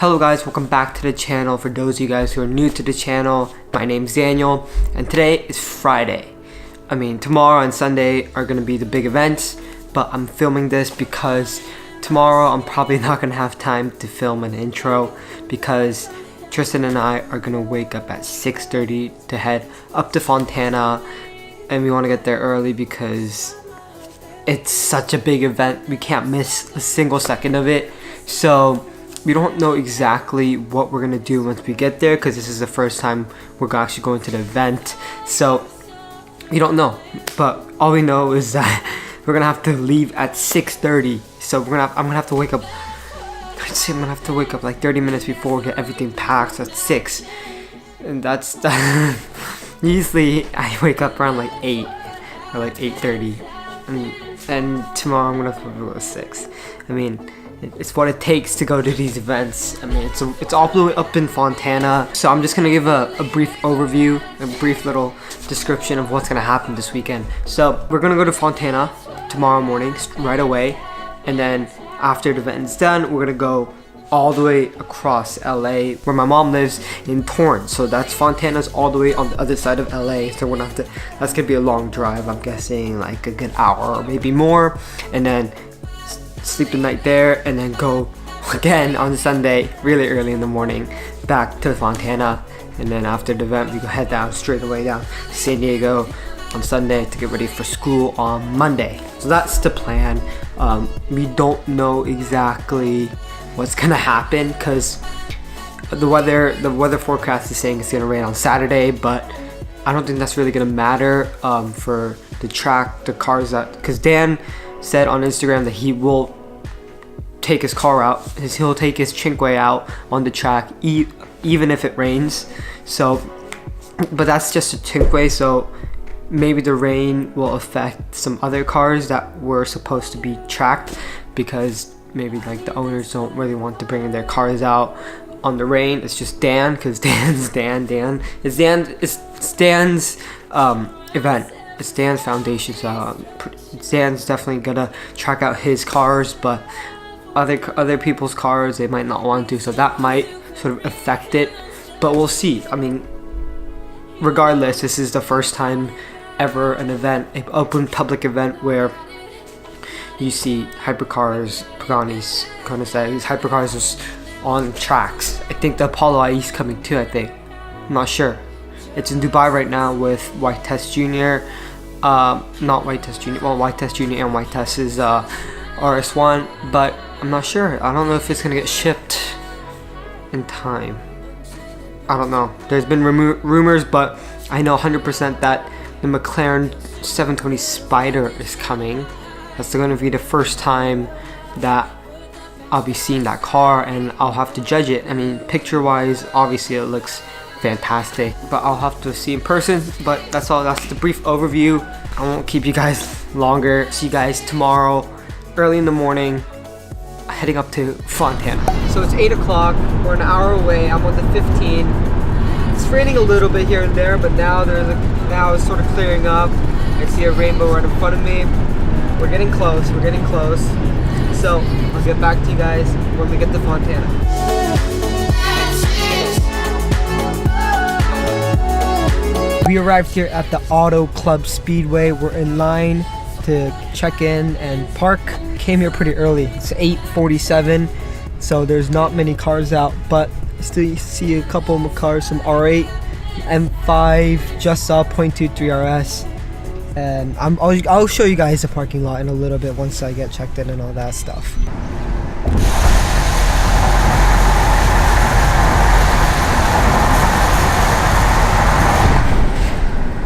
Hello guys, welcome back to the channel. For those of you guys who are new to the channel, my name's Daniel, and today is Friday. Tomorrow and Sunday are gonna be the big events, but I'm filming this because tomorrow I'm probably not gonna have time to film an intro because Tristan and I are gonna wake up at 6:30 to head up to Fontana, and we wanna get there early because it's such a big event. We can't miss a single second of it. So we don't know exactly what we're gonna do once we get there because this is the first time we're actually going to the event. So we don't know, but all we know is that we're gonna have to leave at 6:30. So I'm gonna have to wake up. I'm gonna have to wake up like 30 minutes before, get everything packed at 6, and that's usually I wake up around like 8 or like 8:30, and tomorrow I'm gonna have to go at 6. It's what it takes to go to these events. It's all the way up in Fontana. So I'm just gonna give a brief overview, a brief little description of what's gonna happen this weekend. So we're gonna go to Fontana tomorrow morning, right away, and then after the event is done, we're gonna go all the way across LA, where my mom lives in Torrance. So that's Fontana's all the way on the other side of LA. So we're gonna have to. That's gonna be a long drive. I'm guessing like a good hour or maybe more, and then sleep the night there, and then go again on Sunday really early in the morning back to Fontana, and then after the event we go head down straight away down to San Diego on Sunday to get ready for school on Monday. So that's the plan. We don't know exactly what's gonna happen because the weather forecast is saying it's gonna rain on Saturday, but I don't think that's really gonna matter for the track, the cars, because Dan said on Instagram that he will take his car out, he'll take his Cinque out on the track even if it rains. So, but that's just a Cinque, so maybe the rain will affect some other cars that were supposed to be tracked because maybe like the owners don't really want to bring their cars out on the rain. It's just Dan, because It's Dan's event. It's Dan's foundation, so Dan's definitely gonna track out his cars, but other people's cars, they might not want to, so that might sort of affect it, but we'll see. Regardless, this is the first time ever an open public event where you see hypercars, Pagani's, Koenigsegg hypercars just on tracks. I think the Apollo IE is coming too, I'm not sure. It's in Dubai right now with White Test Jr. Not White Test Jr. Well, White Test Jr. and White Test is RS1, but I'm not sure. I don't know if it's gonna get shipped in time. I don't know. There's been rumors, but I know 100% that the McLaren 720 Spider is coming. That's gonna be the first time that I'll be seeing that car, and I'll have to judge it. Picture-wise, obviously it looks fantastic, but I'll have to see in person. But that's all. That's the brief overview. I won't keep you guys longer. See you guys tomorrow early in the morning, heading up to Fontana. So it's 8 o'clock. We're an hour away. I'm on the 15. It's raining a little bit here and there, but now it's sort of clearing up. I see a rainbow right in front of me. We're getting close. So I'll get back to you guys when we get to Fontana. We arrived here at the Auto Club Speedway. We're in line to check in and park. Came here pretty early. It's 8:47, so there's not many cars out, but still see a couple of cars, some R8, M5, just saw 0.23 RS. And I'll show you guys the parking lot in a little bit once I get checked in and all that stuff.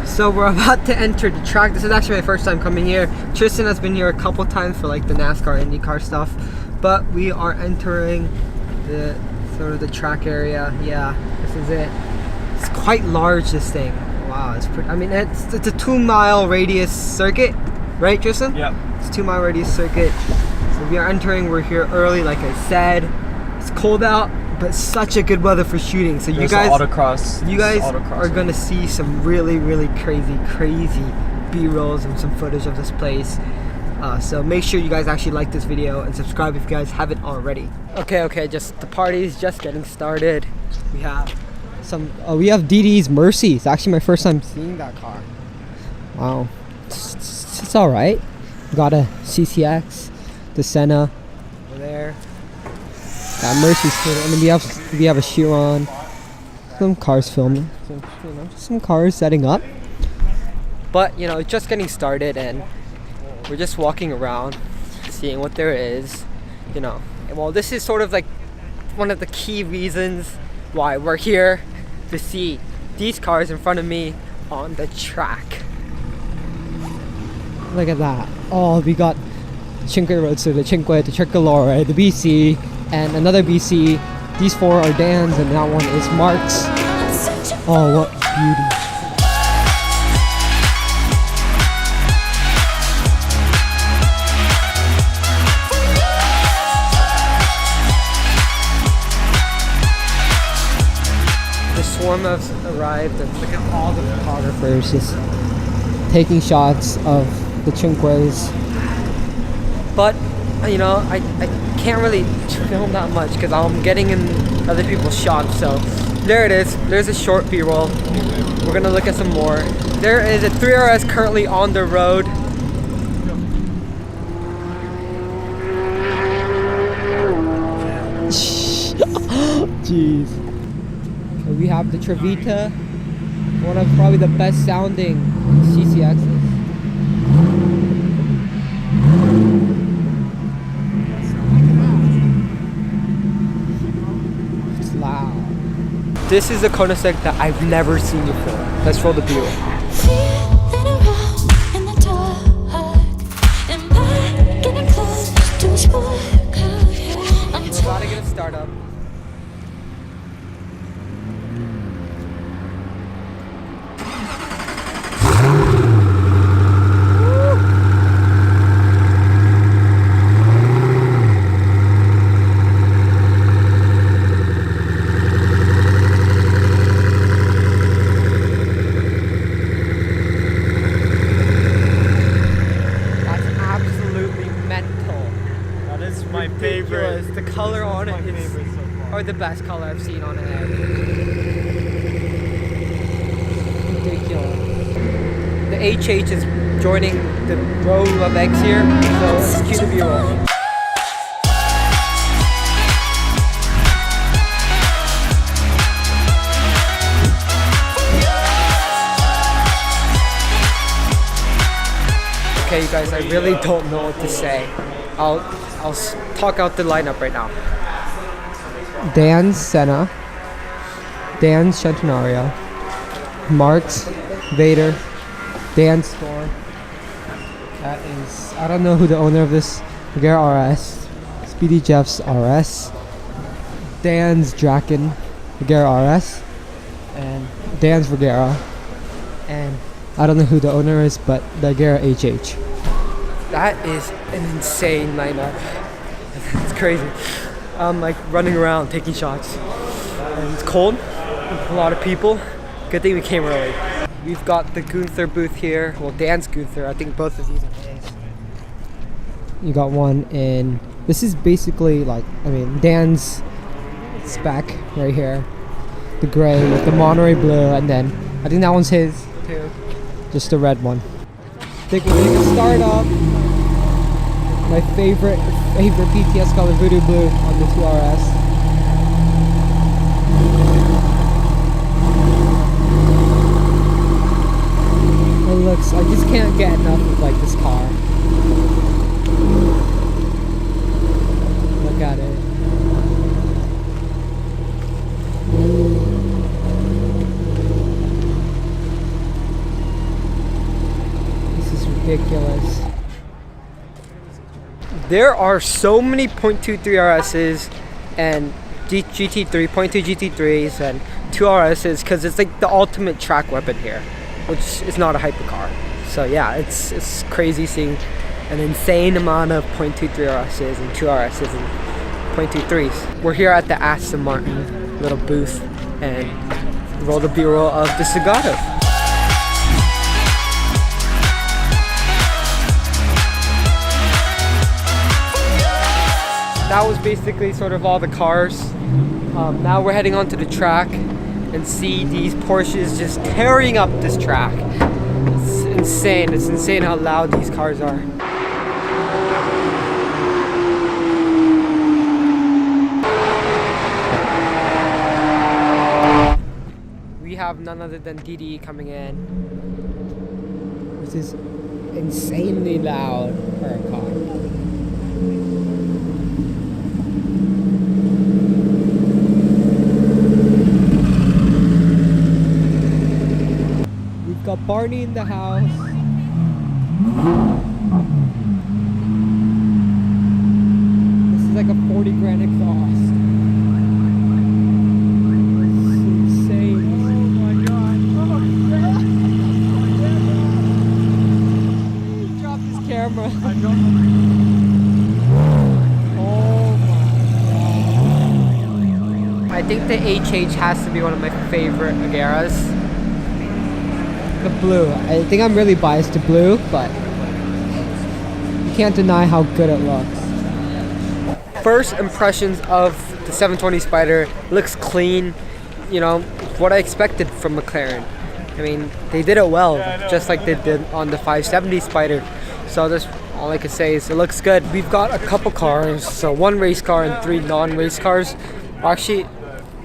So we're about to enter the track. This is actually my first time coming here. Tristan has been here a couple times for like the NASCAR, IndyCar stuff, but we are entering the the track area. Yeah, this is it. It's quite large, this thing. Wow, it's pretty. It's a 2-mile radius circuit, right, Tristan? Yeah. It's a 2-mile radius circuit. So we are entering. We're here early, like I said. It's cold out, but such a good weather for shooting. So you guys are gonna see some really crazy B-rolls and some footage of this place. So make sure you guys actually like this video and subscribe if you guys haven't already. Okay, just the party's just getting started. We have we have DD's Mercy. It's actually my first time seeing that car. Wow, it's all right. Got a CCX, the Senna over there. That Mercy's good. And then we have a Chiron. Some cars filming. Some cars setting up. But you know, it's just getting started, and we're just walking around, seeing what there is. You know, and well, this is sort of like one of the key reasons why we're here, to see these cars in front of me on the track. Look at that. Oh, we got Cinque Roadster, the Cinque, the Tricolore, the BC, and another BC. These four are Dan's, and that one is Mark's. Oh, what beauty. The swarm has arrived, and look at all the photographers just taking shots of the Cinques. But you know, I can't really film that much because I'm getting in other people's shots. So there it is. There's a short B-roll. We're gonna look at some more. There is a 3RS currently on the road. Jeez. So we have the Trevita, one of probably the best sounding CCXs. This is a Koenigsegg that I've never seen before. Let's roll the B-roll. We're about to get a startup. My favorite. The color on it is or the best color I've seen on it. Ridiculous. The HH is joining the row of eggs here, so it's cute to be roll. Okay, you guys, I really don't know what to say. I'll talk out the lineup right now. Dan's Senna, Dan's Centenario, Mark's Vader, Dan's Storm. That is, I don't know who the owner of this, Regera RS, Speedy Jeff's RS, Dan's Draken, Regera RS, and Dan's Regera, and I don't know who the owner is, but the Agera HH. That is an insane lineup. It's crazy. I'm like running around taking shots. And it's cold, a lot of people. Good thing we came early. We've got the Gunther booth here. Well, Dan's Gunther. I think both of these are his. You got one in, this is basically like, I mean, Dan's spec right here. The gray with the Monterey blue, and then I think that one's his too. Just the red one. Taking a start up. My favorite PTS color, Voodoo Blue on the 2RS. It looks, I just can't get enough of like this car. Look at it. This is ridiculous. There are so many 0.23 RSs and GT3, 0.2 GT3s and 2 RSs because it's like the ultimate track weapon here, which is not a hypercar. So yeah, it's crazy seeing an insane amount of 0.23 RSs and 2 RSs and 0.23s. We're here at the Aston Martin little booth and roll the B-roll of the Zagato. that was basically sort of all the cars. Now we're heading onto the track and see these Porsches just tearing up this track. It's insane. It's insane how loud these cars are. We have none other than DD coming in. This is insanely loud for a car. We've got Barney in the house. This is like a 40 grand exhaust. Camera. Oh my god. I think the HH has to be one of my favorite Ageras. The blue. I think I'm really biased to blue, but you can't deny how good it looks. First impressions of the 720 Spider. Looks clean, you know, what I expected from McLaren. I mean, they did it well, just like they did on the 570 Spider. So that's all I can say is it looks good. We've got a couple cars, so 1 race car and 3 non-race cars. Well, actually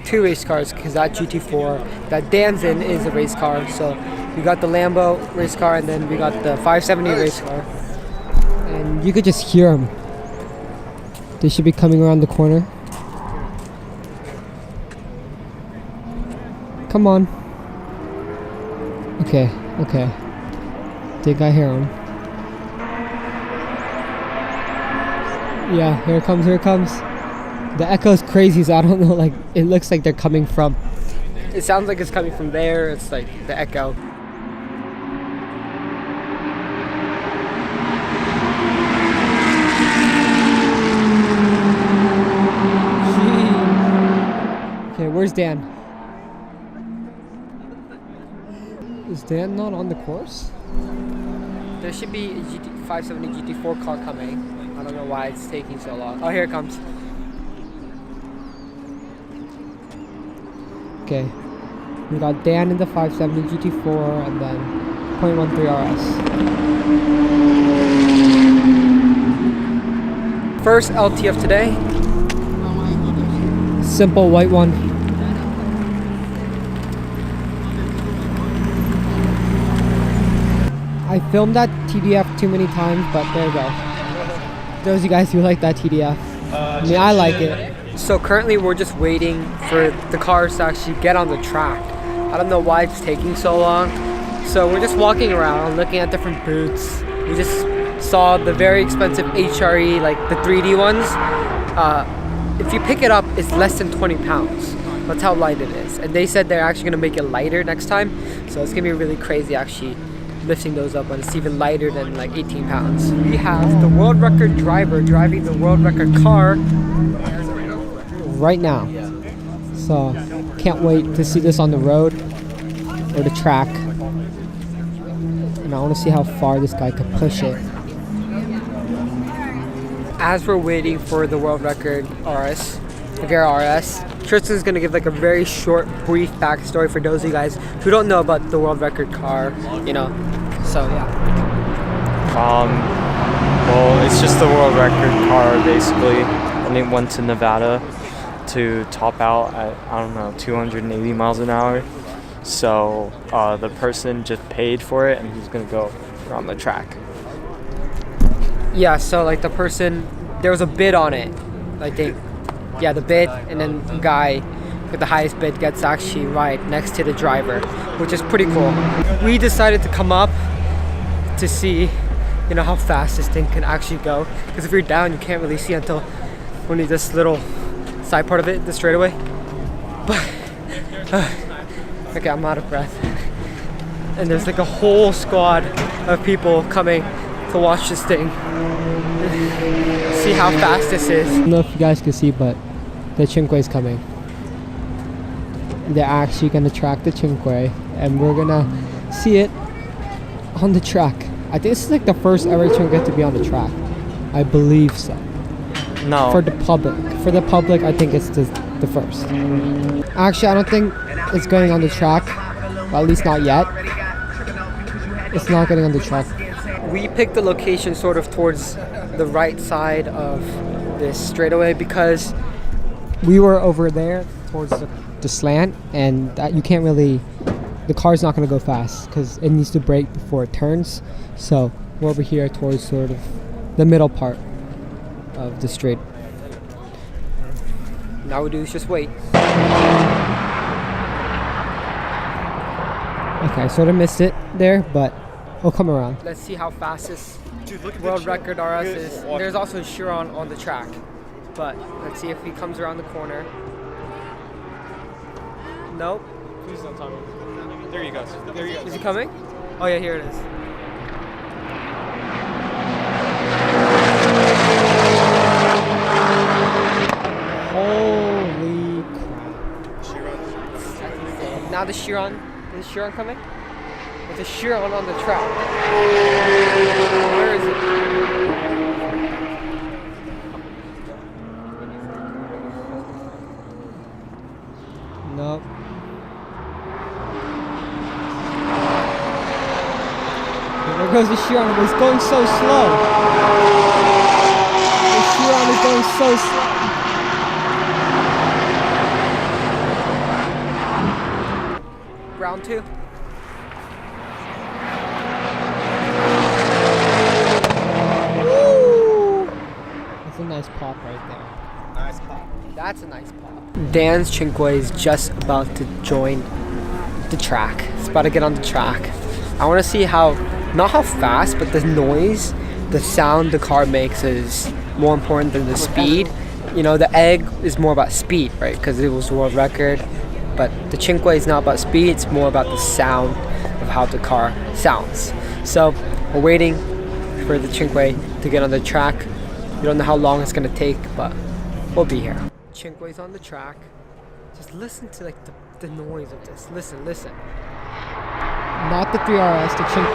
2 race cars, because that GT4 that Dan's in is a race car. So we got the Lambo race car, and then we got the 570 race car. And you could just hear them. They should be coming around the corner. Come on. Okay. Think I hear them. Yeah, here it comes. The echo's crazy, so I don't know, like, it looks like they're coming from... It sounds like it's coming from there, it's like the echo. Okay, where's Dan? Is Dan not on the course? There should be a 570 GT4 car coming. I don't know why it's taking so long. Oh, here it comes. Okay. We got Dan in the 570 GT4 and then 0.13 RS. First LT of today. Simple white one. I filmed that TDF too many times, but there you go. Those of you guys who like that TDF. I mean, I like it. So currently we're just waiting for the cars to actually get on the track. I don't know why it's taking so long. So we're just walking around, looking at different booths. We just saw the very expensive HRE, like the 3D ones. If you pick it up, it's less than 20 pounds. That's how light it is. And they said they're actually gonna make it lighter next time. So it's gonna be really crazy actually lifting those up, and it's even lighter than like 18 pounds. We have the world record driver driving the world record car right now. So can't wait to see this on the road or the track. And I want to see how far this guy could push it. As we're waiting for the world record RS, Agera RS, Tristan's gonna give like a very short, brief backstory for those of you guys who don't know about the world record car, you know. So yeah. Well, it's just the world record car basically, and it went to Nevada to top out at, I don't know, 280 miles an hour. So the person just paid for it, and he's gonna go around the track. Yeah, so like the person, there was a bid on it, I think. Yeah, the bid, and then the guy with the highest bid gets actually right next to the driver, which is pretty cool. We decided to come up to see, you know, how fast this thing can actually go. Because if you're down, you can't really see until only this little side part of it, the straightaway. But okay, I'm out of breath. And there's like a whole squad of people coming to watch this thing. See how fast this is. I don't know if you guys can see, but the Cinque is coming. They're actually gonna track the Cinque, and we're gonna see it on the track. I think this is like the first ever Cinque to be on the track. I believe so. No. For the public. For the public, I think it's the first. Actually, I don't think it's going on the track. Well, at least not yet. It's not getting on the track. We picked the location sort of towards the right side of this straightaway because we were over there towards the slant, and that you can't really, the car's not going to go fast because it needs to brake before it turns. So we're over here towards sort of the middle part of the straight. Now we do is just wait. Okay, I sort of missed it there, but we'll come around. Let's see how fast this world record RS is. There's also Chiron on the track, but let's see if he comes around the corner. Nope. Please don't tell me. There you go. There you go. Is he coming? Oh yeah, here it is. Holy crap. Now the Chiron. Is Chiron coming? There's a Chiron on the track. Where is it? Nope. There goes the Chiron, but it's going so slow. The Chiron is going so slow. Round 2. Woo! That's a nice pop right there. Nice pop. That's a nice pop. Dan's Cinque is just about to join the track. It's about to get on the track. I want to see how, not how fast, but the noise, the sound the car makes is more important than the speed. You know, the egg is more about speed, right? Because it was world record. But the Cinque is not about speed, it's more about the sound of how the car sounds. So we're waiting for the Cinque to get on the track. We don't know how long it's gonna take, but we'll be here. Cinque's on the track. Just listen to like the noise of this. Listen. Not the 3RS, the Cinque.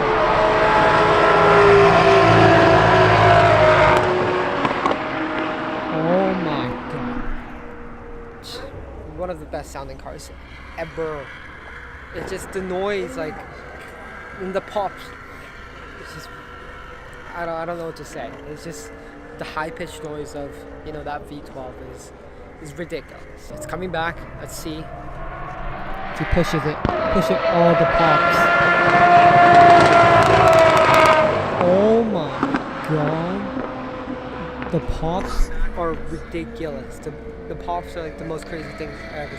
Oh my god. One of the best sounding cars ever. It's just the noise, like in the pops. It's just I don't know what to say. It's just the high pitched noise of, you know, that V12 is ridiculous. It's coming back. Let's see. If he pushes it all the pops. Oh my god. The pops are ridiculous. The pops are like the most crazy thing I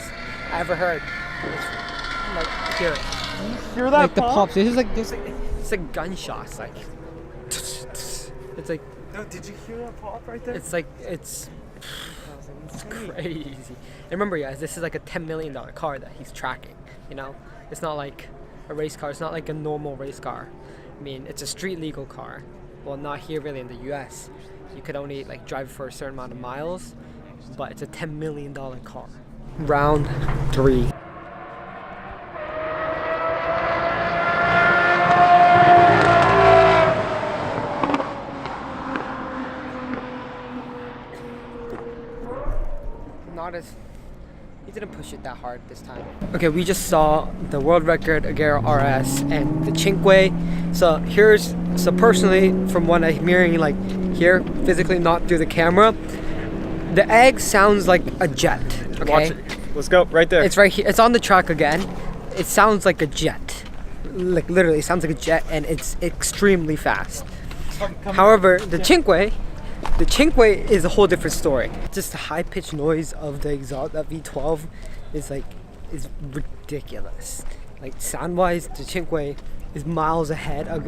ever heard. It's like, hear it. You hear that? Like the pops. It's like gunshots. Like it's like. No, did you hear that pop right there? It's like it's crazy. And remember, guys, this is like a $10 million car that he's tracking. You know, it's not like a race car. It's not like a normal race car. I mean, it's a street legal car. Well, not here really in the U.S. You could only like drive for a certain amount of miles, but it's a $10 million car. Round 3. He didn't push it that hard this time. Okay, we just saw the world record Agera RS and the Cinque. So personally, from what I'm hearing, like here, physically, not through the camera, the egg sounds like a jet. Okay, watch it. Let's go right there. It's right here. It's on the track again. It sounds like a jet. Like literally, it sounds like a jet, and it's extremely fast. However, the Cinque. The Cinque is a whole different story. Just the high-pitched noise of the exhaust, that V12 is ridiculous. Like sound-wise, the Cinque is miles ahead of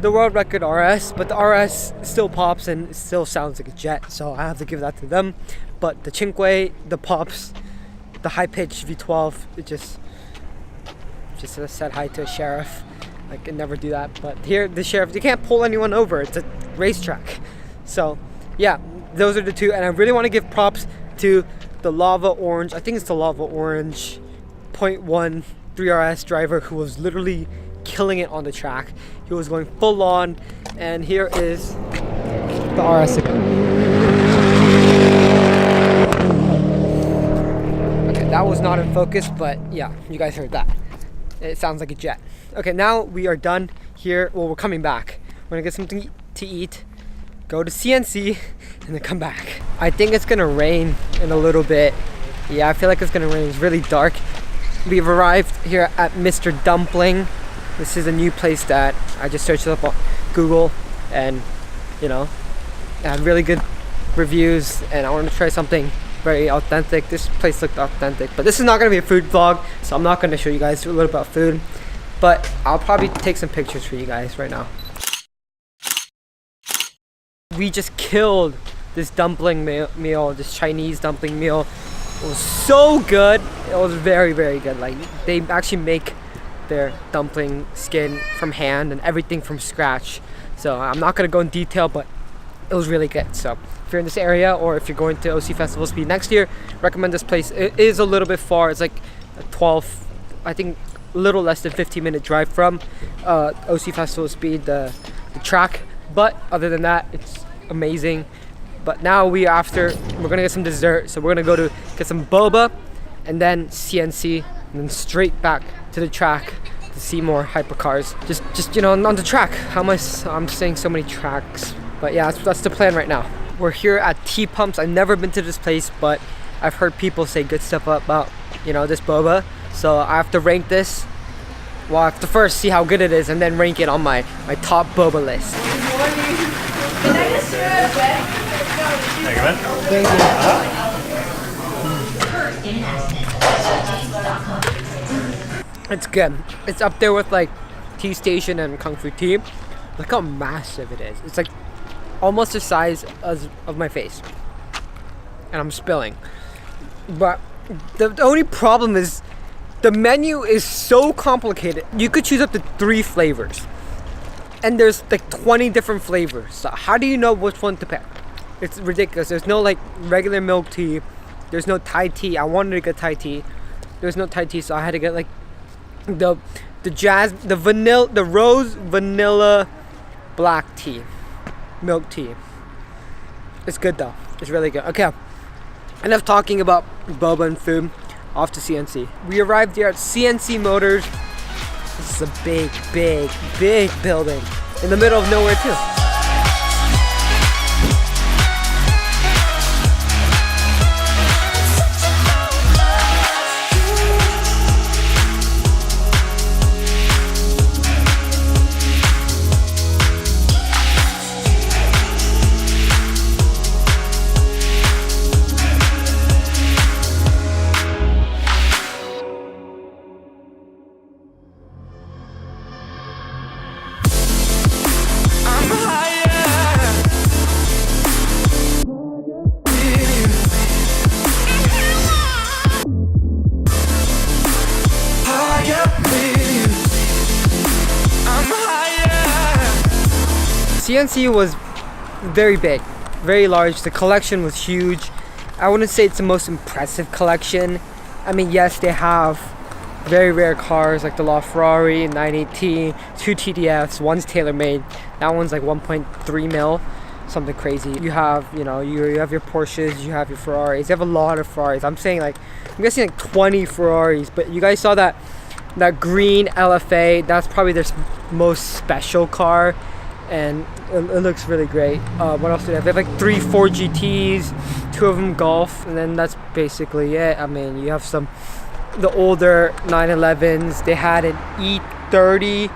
the world record RS, but the RS still pops and it still sounds like a jet, so I have to give that to them. But the Cinque, the pops, the high-pitched V12, it just said hi to a sheriff. I can never do that, but here the sheriff, you can't pull anyone over. It's a racetrack. So yeah, those are the two, and I really want to give props to the Lava Orange. I think it's the Lava Orange 0.1 3RS driver who was literally killing it on the track. He was going full on, and here is the RS again. Okay, that was not in focus, but yeah, you guys heard that. It sounds like a jet. Okay, now we are done here. Well, we're coming back. We're gonna get something to eat, go to CNC, and then come back. I think it's gonna rain in a little bit. Yeah, I feel like it's gonna rain. It's really dark. We've arrived here at Mr. Dumpling. This is a new place that I just searched up on Google, and you know, I had really good reviews, and I wanted to try something very authentic. This place looked authentic, but this is not gonna be a food vlog, so I'm not gonna show you guys a little about food, but I'll probably take some pictures for you guys right now. We just killed this dumpling meal, this Chinese dumpling meal. It was so good. It was very, very good. Like, they actually make their dumpling skin from hand and everything from scratch. So I'm not gonna go in detail, but it was really good. So if you're in this area, or if you're going to OC Festival Speed next year, recommend this place. It is a little bit far. It's like a 12, I think a little less than 15-minute drive from OC Festival Speed, the track. But other than that, it's amazing. But now we're gonna get some dessert. So we're gonna go to get some boba, and then CNC, and then straight back to the track to see more hypercars. Just you know, on the track. I'm saying so many tracks, but yeah, that's the plan right now. We're here at T Pumps. I've never been to this place, but I've heard people say good stuff about, you know, this boba. So I have to rank this. Well, I have to first see how good it is, and then rank it on my top boba list. Good morning. Can I just do it, okay? Thank you. It's good. It's up there with like Tea Station and Kung Fu Tea. Look how massive it is. It's like almost the size of my face. And I'm spilling. But the only problem is the menu is so complicated. You could choose up to 3 flavors. And there's like 20 different flavors. So how do you know which one to pick? It's ridiculous. There's no like regular milk tea. There's no Thai tea. I wanted to get Thai tea. There's no Thai tea, so I had to get like the rose vanilla black tea, milk tea. It's good though. It's really good. Okay, enough talking about boba and food. Off to CNC. We arrived here at CNC Motors. This is a big building in the middle of nowhere too. CNC was very big, very large. The collection was huge. I wouldn't say it's the most impressive collection. I mean, yes, they have very rare cars like the LaFerrari 918, 2 TDFs, one's tailor-made. That one's like 1.3 mil, something crazy. You have, you know, you have your Porsches, you have your Ferraris. You have a lot of Ferraris. I'm guessing like 20 Ferraris. But you guys saw that green LFA. That's probably their most special car, and it looks really great. What else do they have? They have like 3 Ford GTs, 2 of them Golf, and then that's basically it. I mean, you have the older 911s. They had an E30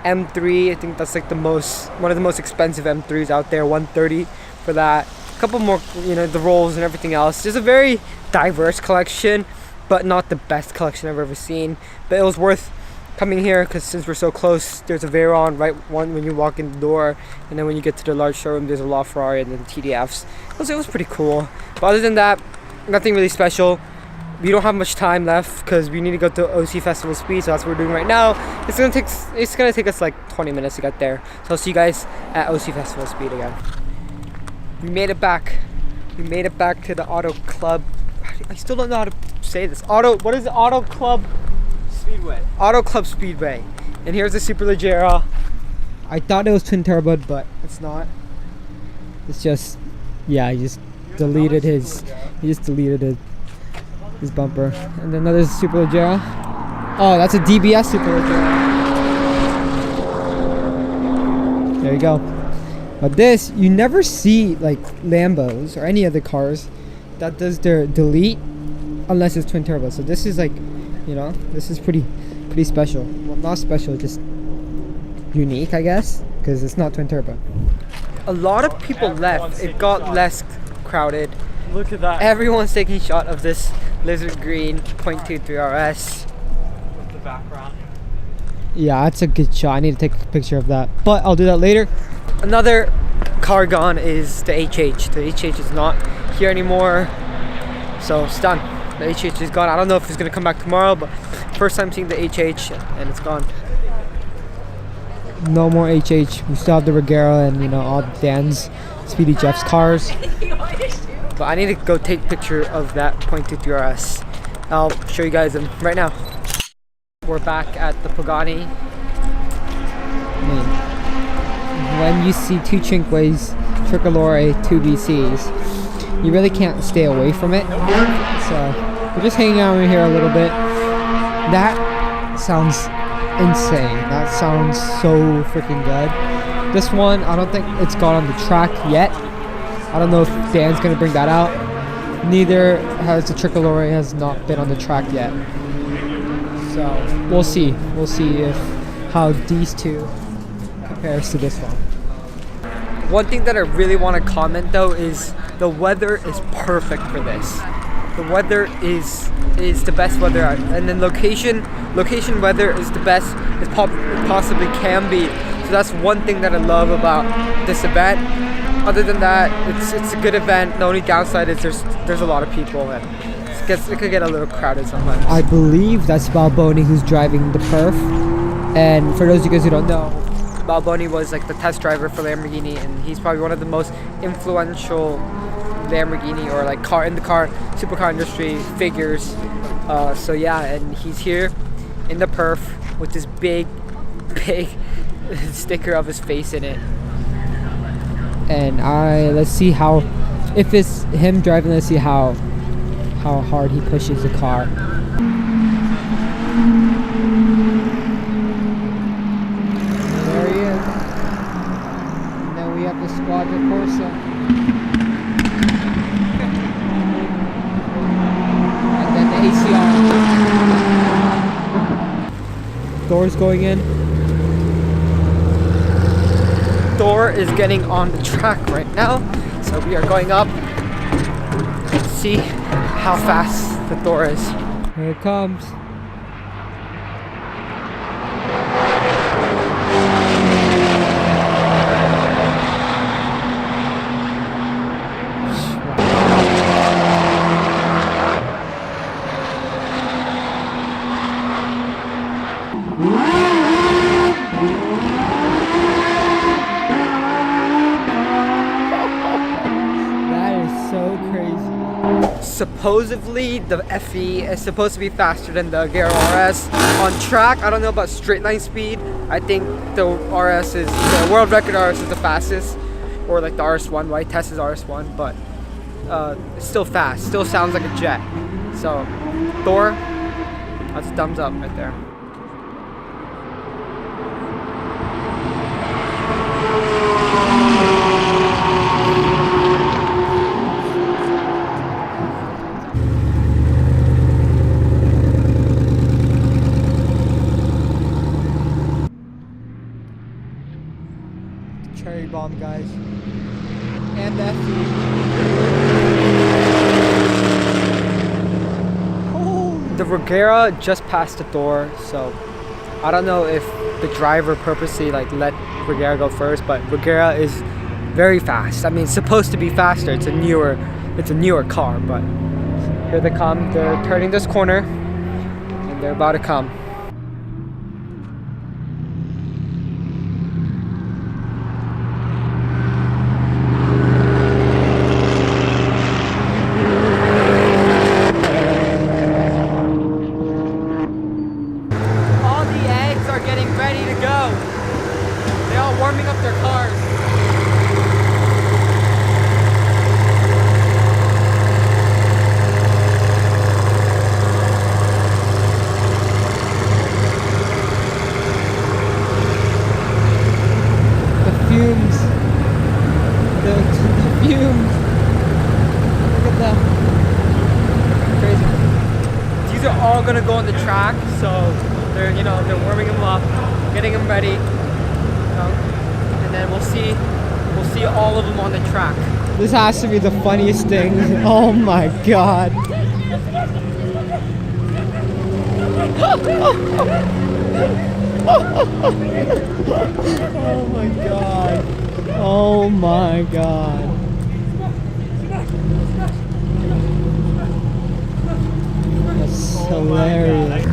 M3. I think that's like one of the most expensive M3s out there. 130 for that. A couple more, you know, the Rolls and everything else. Just a very diverse collection, but not the best collection I've ever seen. But it was worth coming here because since we're so close, there's a Veyron right when you walk in the door, and then when you get to the large showroom, there's a LaFerrari and then TDFs. It was pretty cool. But other than that, nothing really special. We don't have much time left because we need to go to OC Festival Speed, so that's what we're doing right now. It's gonna take us like 20 minutes to get there. So I'll see you guys at OC Festival Speed again. We made it back. We made it back to the Auto Club. I still don't know how to say this. What is the Auto Club? Speedway. Auto Club Speedway. And here's the Super Regera. I thought it was twin turbo, but it's not. It's just, yeah, he just deleted his bumper. And then another Super Regera. Oh, that's a DBS Super Regera. There you go. But this, you never see like Lambos or any other cars that does their delete unless it's twin turbo. So this is like, you know, this is pretty special. Well, not special, just unique, I guess, because it's not twin turbo. A lot of people left. It got less crowded. Look at that. Everyone's taking a shot of this lizard green 0.23 RS. With the background. Yeah, that's a good shot. I need to take a picture of that, but I'll do that later. Another car gone is the HH. The HH is not here anymore, so it's done. The HH is gone. I don't know if it's gonna come back tomorrow, but first time seeing the HH and it's gone. No more HH. We still have the Regera and, you know, all Dan's, Speedy Jeff's cars. But I need to go take a picture of that 0.23 RS. I'll show you guys them right now. We're back at the Pagani. I mean, when you see two Cinques, Tricolore, two VCs, you really can't stay away from it. So we're just hanging out in here a little bit. That sounds insane. That sounds so freaking good. This one, I don't think it's got on the track yet. I don't know if Dan's gonna bring that out. Neither has the Tricolore, has not been on the track yet. So we'll see. We'll see if how these two compares to this one. One thing that I really want to comment though is the weather is perfect for this. The weather is the best weather, and then location weather is the best it possibly can be. So that's one thing that I love about this event. Other than that, it's a good event. The only downside is there's a lot of people and it could get a little crowded sometimes. I believe that's Balboni who's driving the perf. And for those of you guys who don't know, Balboni was like the test driver for Lamborghini, and he's probably one of the most influential Lamborghini or like supercar industry figures. So yeah, and he's here in the perf with this big sticker of his face in it. And let's see how, if it's him driving, let's see how hard he pushes the car. There he is. And then we have the Squadra Corsa. And then the ACR. Doors going in. Door is getting on the track right now, so we are going up. Let's see how fast the door is. Here it comes. Supposedly the FE is supposed to be faster than the Agera RS on track. I don't know about straight line speed. I think the world record RS is the fastest, or like the RS1, right? Tesla's RS1, but it's still fast. Still sounds like a jet. So Thor, that's a thumbs up right there. Cherry bomb, guys. And the The Regera just passed the door, so I don't know if the driver purposely like let Regera go first, but Regera is very fast. I mean, it's supposed to be faster. It's a newer car, but here they come. They're turning this corner, and they're about to come. Warming up their cars. all gonna go on the track, so they're they're warming them up, getting them ready, and then we'll see all of them on the track. This has to be the funniest thing. Oh my god. Oh my god. Oh my god. That's hilarious.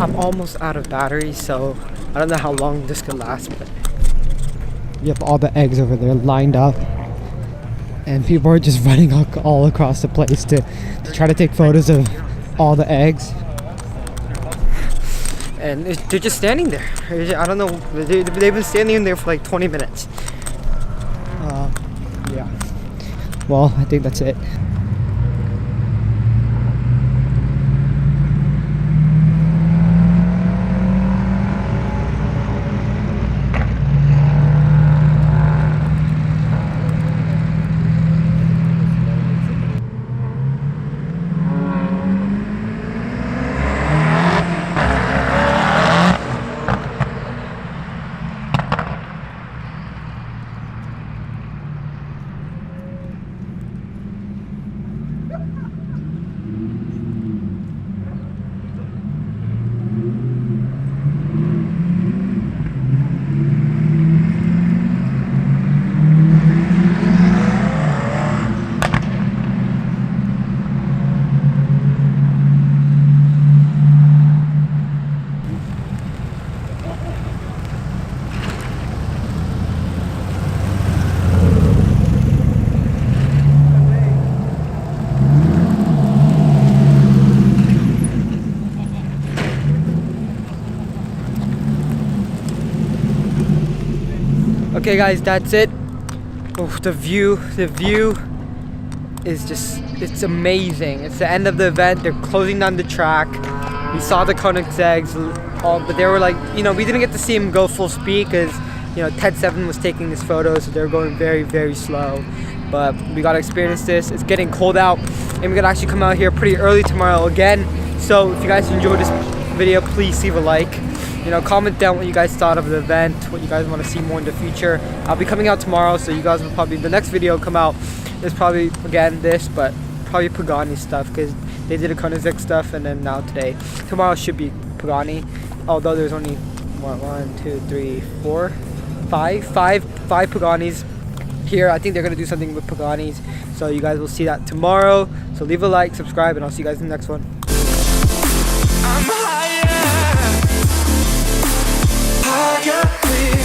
I'm almost out of battery, so I don't know how long this could last, but you have all the eggs over there lined up, and people are just running all across the place to try to take photos of all the eggs. And they're just standing there. I don't know, they've been standing there for like 20 minutes. Yeah. Well, I think that's it. Okay guys, that's it. Oh, the view is just, it's amazing. It's the end of the event. They're closing down the track. We saw the Koenigsegg's, but they were like, we didn't get to see them go full speed because, Ted 7 was taking this photo, so they were going very, very slow. But we got to experience this. It's getting cold out, and we're gonna actually come out here pretty early tomorrow again. So if you guys enjoyed this video, please leave a like. Comment down what you guys thought of the event, what you guys want to see more in the future. I'll be coming out tomorrow, so you guys will probably, the next video come out is probably, again, this, but probably Pagani stuff, because they did a Koenigsegg stuff, and then now today. Tomorrow should be Pagani, although there's only, five Paganis, here. I think they're gonna do something with Pagani's, so you guys will see that tomorrow. So leave a like, subscribe, and I'll see you guys in the next one. I'm higher, higher.